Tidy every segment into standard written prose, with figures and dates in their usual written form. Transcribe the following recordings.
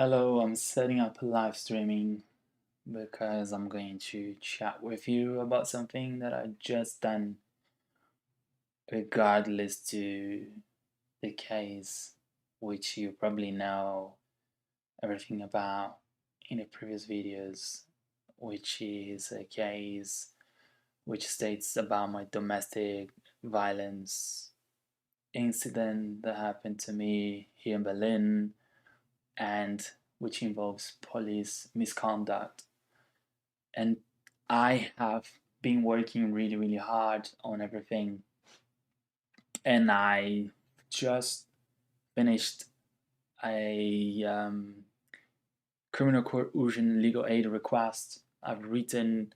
Hello, I'm setting up live streaming because I'm going to chat with you about something that I just done regardless to the case which you probably know everything about in the previous videos, which is a case which states about my domestic violence incident that happened to me here in Berlin and which involves police misconduct. And I have been working really, really hard on everything. And I just finished a criminal court urgent legal aid request. I've written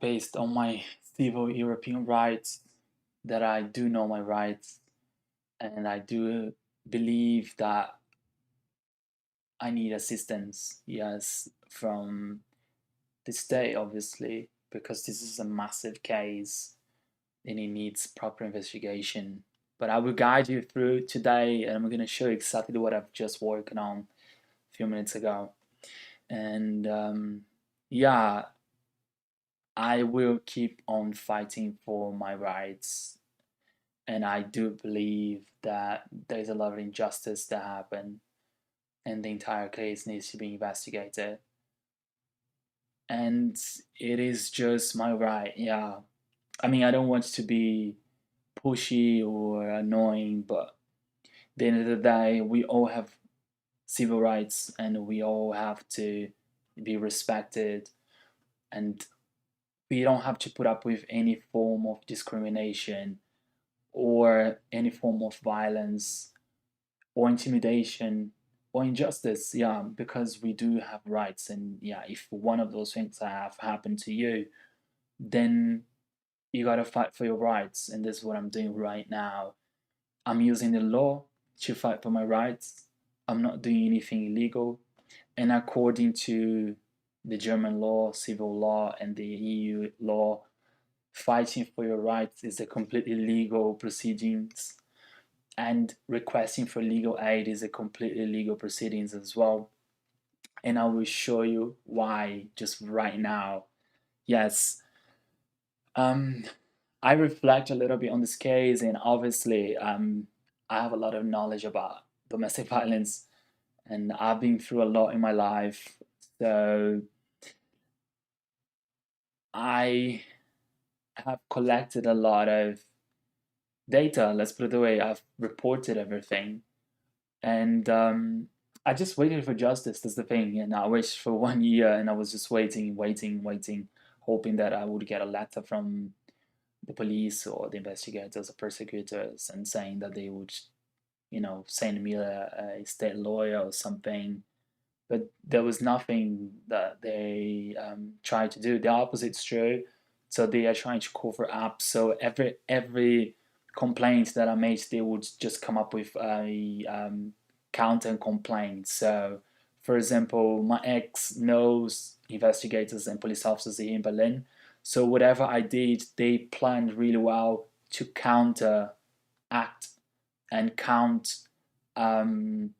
based on my civil European rights that I do know my rights, and I do believe that I need assistance, yes, from the state, obviously, because this is a massive case and it needs proper investigation. But I will guide you through today, and I'm going to show you exactly what I've just worked on a few minutes ago. And yeah, I will keep on fighting for my rights. And I do believe that there's a lot of injustice that happened, and the entire case needs to be investigated. And it is just my right, yeah. I mean, I don't want to be pushy or annoying, but at the end of the day, we all have civil rights and we all have to be respected, and we don't have to put up with any form of discrimination or any form of violence or intimidation or injustice, yeah, because we do have rights. And yeah, if one of those things have happened to you, then you gotta fight for your rights, and this is what I'm doing right now. I'm using the law to fight for my rights. I'm not doing anything illegal. And according to the German law, civil law, and the EU law, fighting for your rights is a completely legal proceedings, and requesting for legal aid is a completely legal proceedings as well. And I will show you why just right now. Yes, um, I reflect a little bit on this case, and obviously, I have a lot of knowledge about domestic violence, and I've been through a lot in my life. So I have collected a lot of data. Let's put it the way I've reported everything, and I just waited for justice. That's the thing, and I wished for 1 year, and I was just waiting, waiting, waiting, hoping that I would get a letter from the police or the investigators or prosecutors and saying that they would, send me a state lawyer or something. But there was nothing that they tried to do. The opposite's true. So they are trying to cover up. So every complaint that I made, they would just come up with a counter complaint. So, for example, my ex knows investigators and police officers here in Berlin. So whatever I did, they planned really well to counter act and um,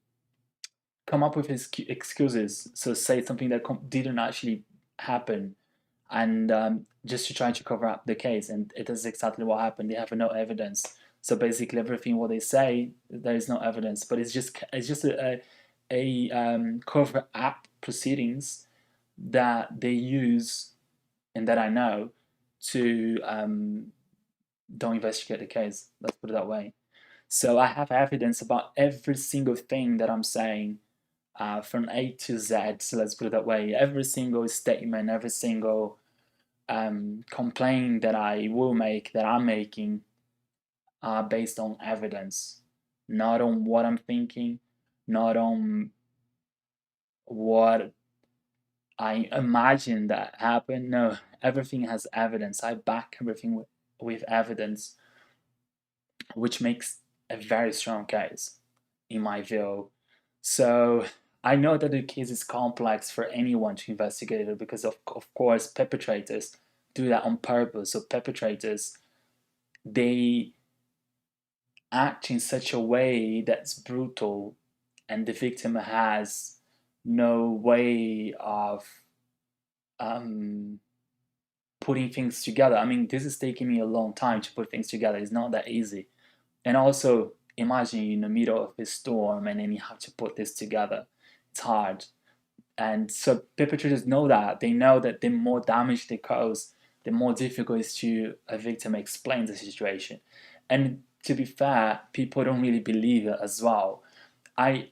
come up with his excuses. So say something that didn't actually happen, and just to try to cover up the case. And it is exactly what happened. They have no evidence. So basically, everything what they say, there is no evidence. But it's just a cover up proceedings that they use and that I know to don't investigate the case. Let's put it that way. So I have evidence about every single thing that I'm saying, from A to Z. So let's put it that way. Every single statement, every single complaint that I will make, that I'm making, are based on evidence, not on what I'm thinking, not on what I imagine that happened. No, everything has evidence. I back everything with evidence, which makes a very strong case, in my view. So I know that the case is complex for anyone to investigate it because, of course, perpetrators do that on purpose. So perpetrators, they act in such a way that's brutal and the victim has no way of um, putting things together. I mean, this is taking me a long time to put things together. It's not that easy. And also, imagine you're in the middle of a storm and then you have to put this together. It's hard. And so perpetrators know that. They know that the more damage they cause, the more difficult it is to a victim explain the situation. And to be fair, people don't really believe it as well. I,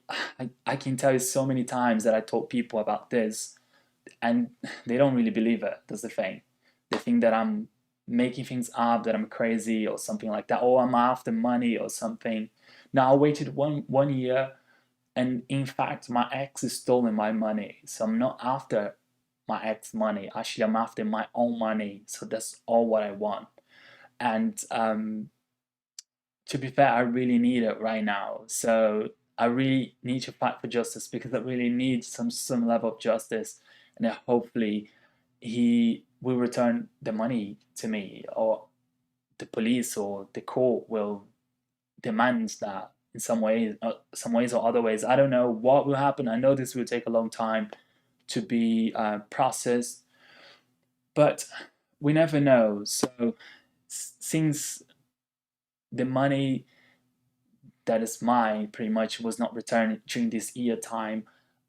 I can tell you so many times that I told people about this, and they don't really believe it. That's the thing. They think that I'm making things up, that I'm crazy or something like that, or I'm after money or something. Now I waited one year, and in fact, my ex is stolen my money, so I'm not after my ex money. Actually, I'm after my own money. So that's all what I want. And to be fair, I really need it right now. So I really need to fight for justice because I really need some level of justice, and then hopefully he will return the money to me, or the police or the court will demand that in some ways or other ways. I don't know what will happen. I know this will take a long time to be processed, but we never know. So since the money that is mine pretty much was not returned during this year time,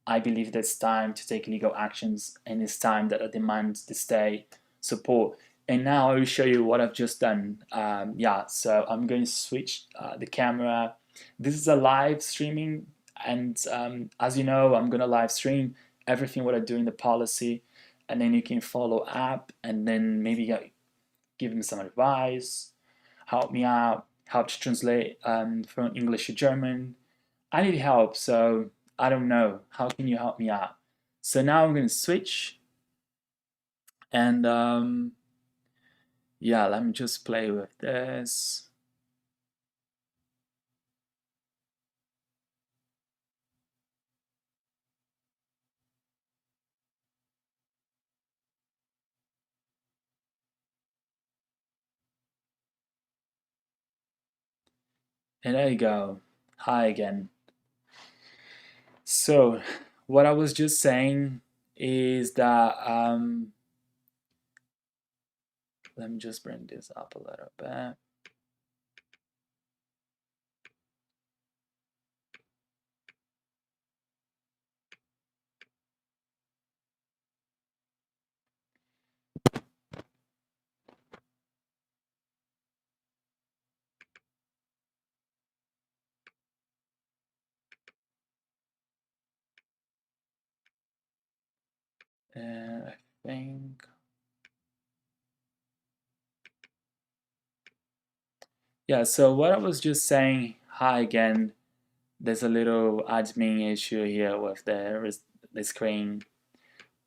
I believe that it's time to take legal actions, and it's time that I demand the state support. And now I will show you what I've just done. Yeah, so I'm going to switch the camera. This is a live streaming, and as you know, I'm going to live stream everything what I do in the policy, and then you can follow up, and then maybe give me some advice, help me out, help to translate from English to German. I need help, so I don't know. How can you help me out? So now I'm going to switch, and yeah, let me just play with this. And there you go. Hi again. So, what I was just saying is that let me just bring this up a little bit. And I think, yeah, so what I was just saying, hi again. There's a little admin issue here with the screen,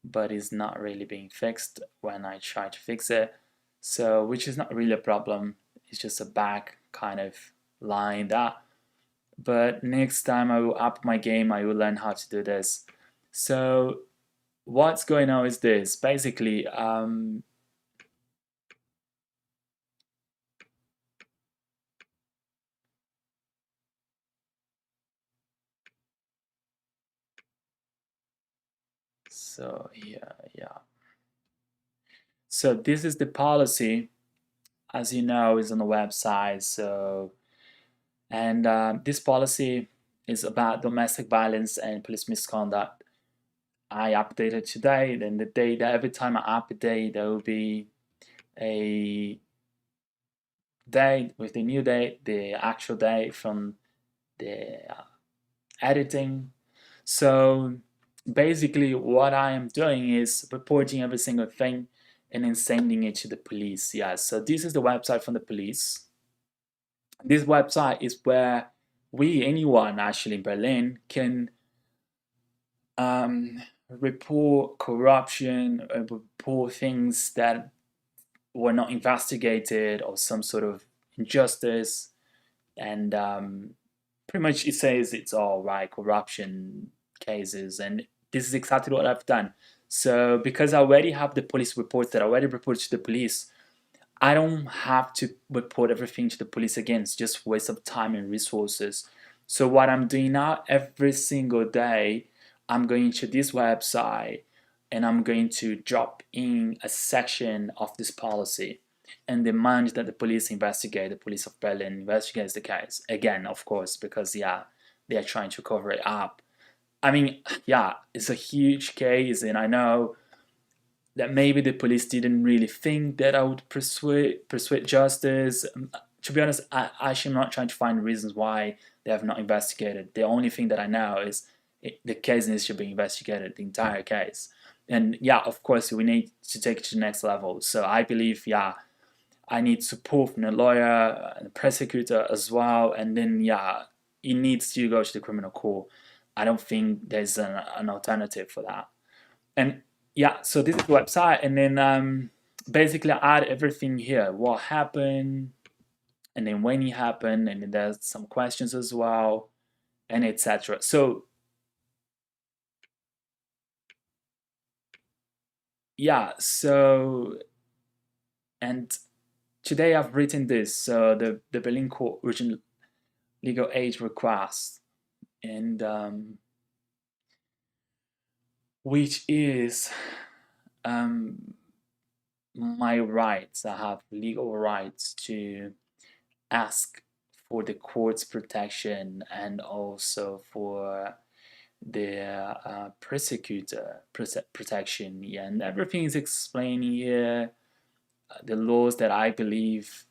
but it's not really being fixed when I try to fix it. So, which is not really a problem. It's just a back kind of line that. But next time I will up my game, I will learn how to do this. So, what's going on is this. Basically, so yeah. So this is the policy, as you know, is on the website. So, and this policy is about domestic violence and police misconduct. I updated today, then the day that every time I update, there will be a date with the new date, the actual date from the editing. So basically, what I am doing is reporting every single thing and then sending it to the police. Yeah, so this is the website from the police. This website is where anyone actually in Berlin, can report corruption, report things that were not investigated or some sort of injustice, and pretty much it says it's all right, corruption cases, and this is exactly what I've done. So because I already have the police reports that I already reported to the police, I don't have to report everything to the police again. It's just waste of time and resources. So what I'm doing now, every single day, I'm going to this website and I'm going to drop in a section of this policy and demand that the police investigate, the police of Berlin investigates the case. Again, of course, because yeah, they are trying to cover it up. I mean, yeah, it's a huge case, and I know that maybe the police didn't really think that I would persuade justice. To be honest, I actually am not trying to find reasons why they have not investigated. The only thing that I know is the case needs to be investigated, the entire case. And yeah, of course, we need to take it to the next level. So I believe, yeah, I need support from the lawyer and the prosecutor as well. And then, yeah, it needs to go to the criminal court. I don't think there's an alternative for that. And yeah, so this is the website, and then basically I add everything here: what happened, and then when it happened, and then there's some questions as well, and etc. So yeah, so and today I've written this, so the Berlin Court urgent legal aid request, and which is um, my rights. I have legal rights to ask for the court's protection and also for the prosecutor protection. Yeah, and everything is explained here. The laws that I believe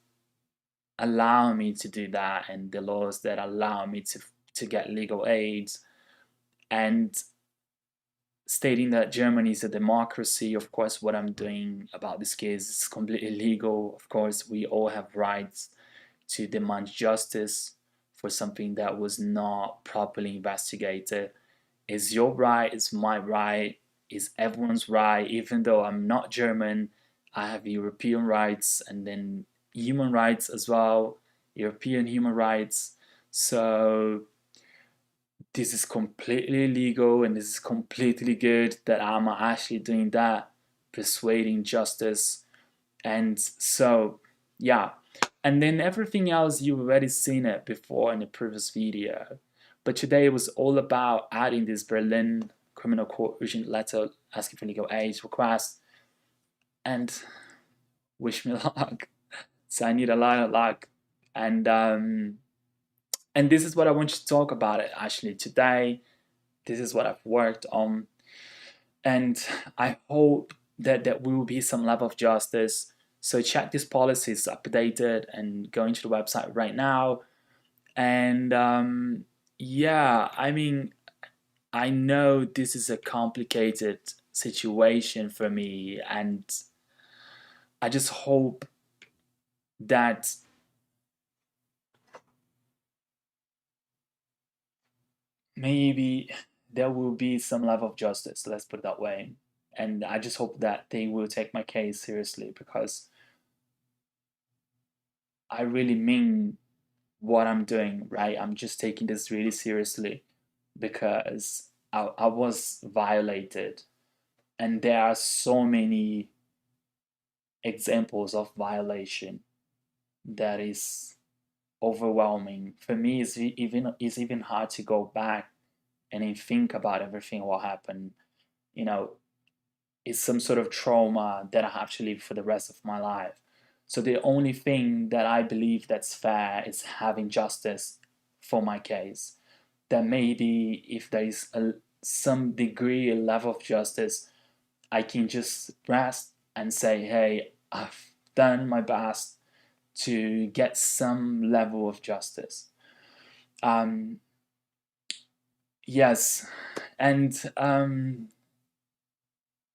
allow me to do that, and the laws that allow me to get legal aids, and stating that Germany is a democracy. Of course, what I'm doing about this case is completely legal. Of course, we all have rights to demand justice for something that was not properly investigated. It's your right, it's my right, it's everyone's right. Even though I'm not German, I have European rights and then human rights as well, European human rights. So this is completely legal and this is completely good that I'm actually doing that, persuading justice. And so, yeah. And then everything else, you've already seen it before in the previous video. But today it was all about adding this Berlin Criminal Court urgent letter asking for legal aid request. And wish me luck. So I need a lot of luck. And this is what I want you to talk about it actually today. This is what I've worked on. And I hope that there will be some level of justice. So check these policies updated and go into the website right now. And yeah, I mean, I know this is a complicated situation for me, and I just hope that maybe there will be some level of justice, let's put it that way. And I just hope that they will take my case seriously because I really mean what I'm doing, right? I'm just taking this really seriously because I was violated. And there are so many examples of violation that is overwhelming. For me, it's even hard to go back and then think about everything what happened. You know, it's some sort of trauma that I have to live for the rest of my life. So the only thing that I believe that's fair is having justice for my case. That maybe if there is some degree, a level of justice, I can just rest and say, hey, I've done my best to get some level of justice. Um, yes, and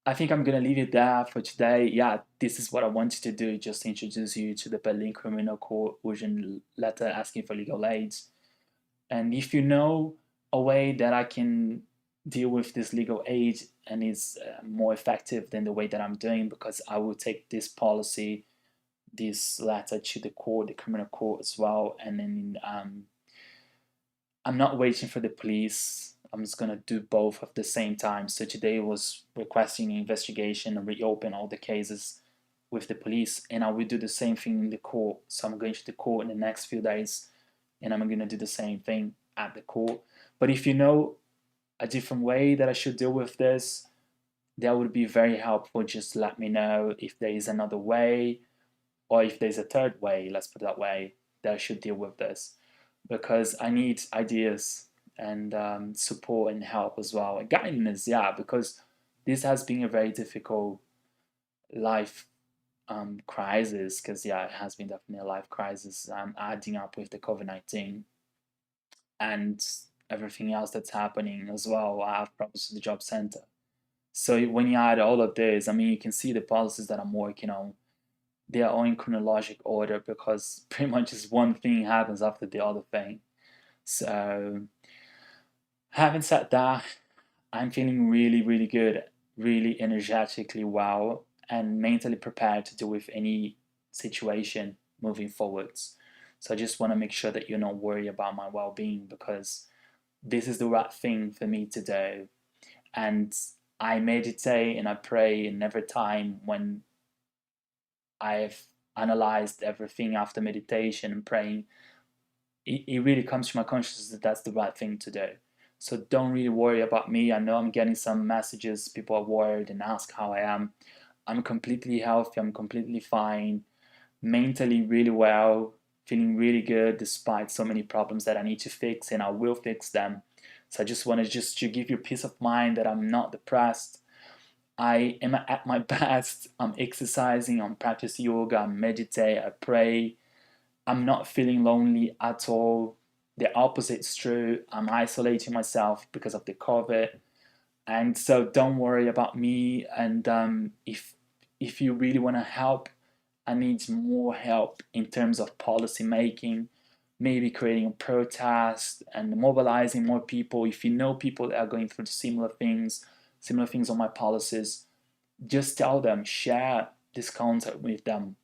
I think I'm gonna leave it there for today. Yeah, this is what I wanted to do, just introduce you to the Berlin Criminal Court urgent letter asking for legal aid. And if you know a way that I can deal with this legal aid and is more effective than the way that I'm doing, because I will take this policy, this letter to the court, the criminal court as well, and then I'm not waiting for the police. I'm just gonna do both at the same time. So today was requesting an investigation and reopen all the cases with the police, and I will do the same thing in the court. So I'm going to the court in the next few days, and I'm gonna do the same thing. at the court. But if you know a different way that I should deal with this, that would be very helpful. Just let me know if there is another way, or if there's a third way, let's put it that way, that I should deal with this. Because I need ideas and support and help as well. And guidance, yeah, because this has been a very difficult life crisis. Because, yeah, it has been definitely a life crisis. Adding up with the COVID-19 and everything else that's happening as well. I have problems with the job center. So when you add all of this, I mean, you can see the policies that I'm working on, they are all in chronologic order because pretty much just one thing happens after the other thing. So having said that, I'm feeling really, really good, really energetically well, and mentally prepared to deal with any situation moving forwards. So I just want to make sure that you're not worried about my well-being, because this is the right thing for me to do. And I meditate and I pray, and every time when I've analyzed everything after meditation and praying, it really comes to my consciousness that that's the right thing to do. So don't really worry about me. I know I'm getting some messages, people are worried and ask how I am. I'm completely healthy, I'm completely fine, mentally really well, feeling really good despite so many problems that I need to fix, and I will fix them. So I just wanted just to give you peace of mind that I'm not depressed. I am at my best. I'm exercising, I'm practicing yoga, I meditate, I pray. I'm not feeling lonely at all. The opposite's true. I'm isolating myself because of the COVID. And so don't worry about me. And if you really want to help, I need more help in terms of policy making, maybe creating a protest and mobilizing more people. If you know people that are going through similar things on my policies, just tell them, share this content with them,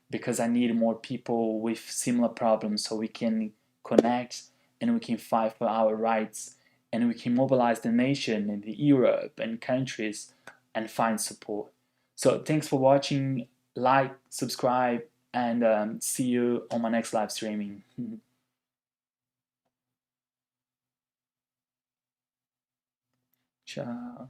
because I need more people with similar problems so we can connect and we can fight for our rights and we can mobilize the nation and the Europe and countries and find support. So thanks for watching, like, subscribe, and see you on my next live streaming. Ciao.